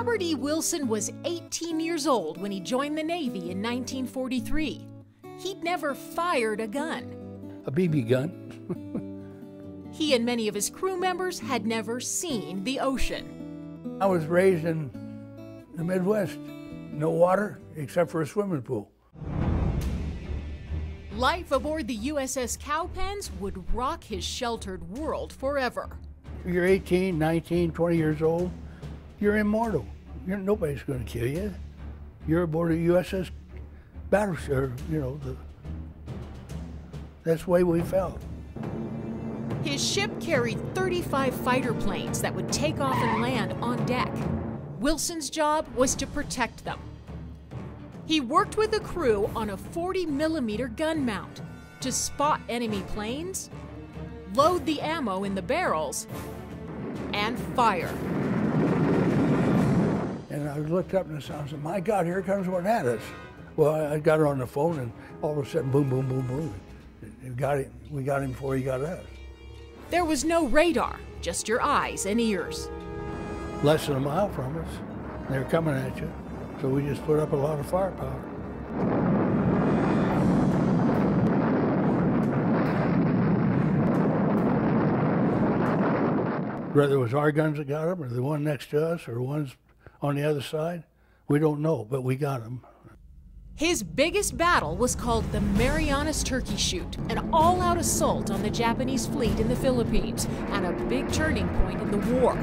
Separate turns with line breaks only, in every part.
Robert E. Wilson was 18 years old when he joined the Navy in 1943. He'd never fired a gun.
A BB gun.
He and many of his crew members had never seen the ocean.
I was raised in the Midwest. No water except for a swimming pool.
Life aboard the USS Cowpens would rock his sheltered world forever.
You're 18, 19, 20 years old. You're immortal. Nobody's going to kill you. You're aboard a USS battleship, that's the way we felt.
His ship carried 35 fighter planes that would take off and land on deck. Wilson's job was to protect them. He worked with the crew on a 40mm gun mount to spot enemy planes, load the ammo in the barrels, and fire.
And I looked up and I said, my God, here comes one at us. Well, I got her on the phone and all of a sudden, boom, boom, boom, boom. We got him before he got us.
There was no radar, just your eyes and ears.
Less than a mile from us. They were coming at you. So we just put up a lot of firepower. Whether it was our guns that got them, or the one next to us, or ones on the other side, we don't know, but we got them.
His biggest battle was called the Marianas Turkey Shoot, an all-out assault on the Japanese fleet in the Philippines, and a big turning point in the war.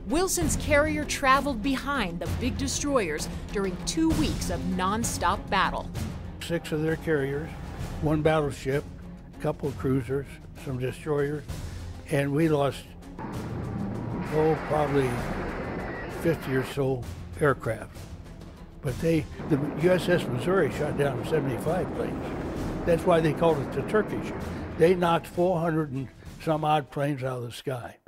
Wilson's carrier traveled behind the big destroyers during 2 weeks of non-stop battle.
6 of their carriers, 1 battleship, a couple of cruisers, some destroyers, and we lost, probably 50 or so aircraft. But the USS Missouri shot down 75 planes. That's why they called it the Turkey Shoot. They knocked 400 and some odd planes out of the sky.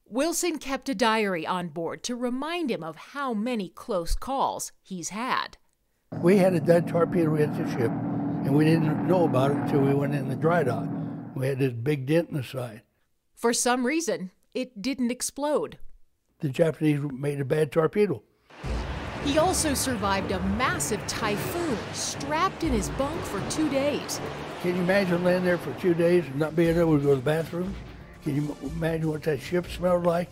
Wilson kept a diary on board to remind him of how many close calls he's had.
We had a dead torpedo hit the ship, and we didn't know about it until we went in the dry dock. We had this big dent in the side.
For some reason, it didn't explode.
The Japanese made a bad torpedo.
He also survived a massive typhoon, strapped in his bunk for 2 days.
Can you imagine laying there for 2 days and not being able to go to the bathroom? Can you imagine what that ship smelled like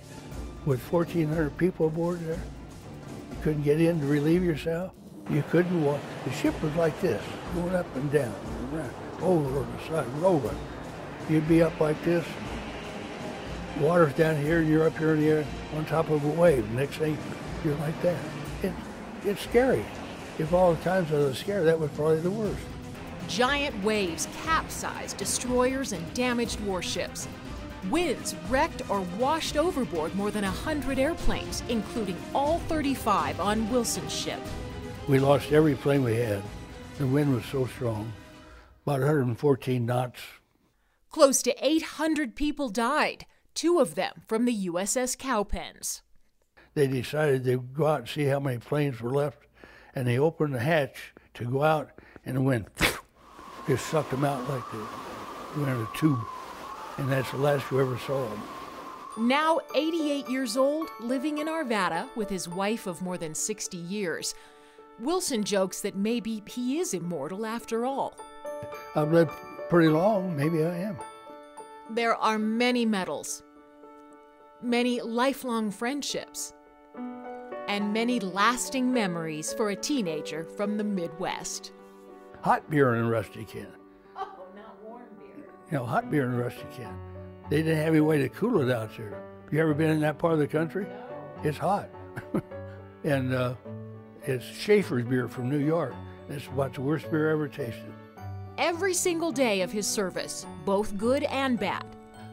with 1,400 people aboard there? You couldn't get in to relieve yourself. You couldn't walk. The ship was like this, going up and down, around, over on the side, rolling. You'd be up like this. Water's down here, and you're up here in the air on top of a wave. Next thing, you're like that. It's scary. If all the times I was scared, that was probably the worst.
Giant waves capsized destroyers and damaged warships. Winds wrecked or washed overboard more than 100 airplanes, including all 35 on Wilson's ship.
We lost every plane we had. The wind was so strong, about 114 knots.
Close to 800 people died, 2 of them from the USS Cowpens.
They decided they'd go out and see how many planes were left, and they opened the hatch to go out, and the wind just sucked them out like they were in a tube. And that's the last you ever saw him.
Now 88 years old, living in Arvada with his wife of more than 60 years, Wilson jokes that maybe he is immortal after all.
I've lived pretty long, maybe I am.
There are many medals, many lifelong friendships, and many lasting memories for a teenager from the Midwest.
Hot beer in a rusty can.
Hot
hot beer in a rusty can. They didn't have any way to cool it out there. You ever been in that part of the country? It's hot. And it's Schaefer's beer from New York. It's about the worst beer I ever tasted.
Every single day of his service, both good and bad,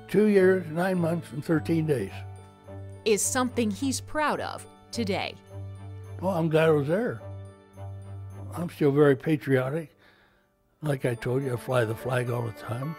2 years, 9 months, and 13 days.
Is something he's proud of today.
Well, I'm glad I was there. I'm still very patriotic. Like I told you, I fly the flag all the time.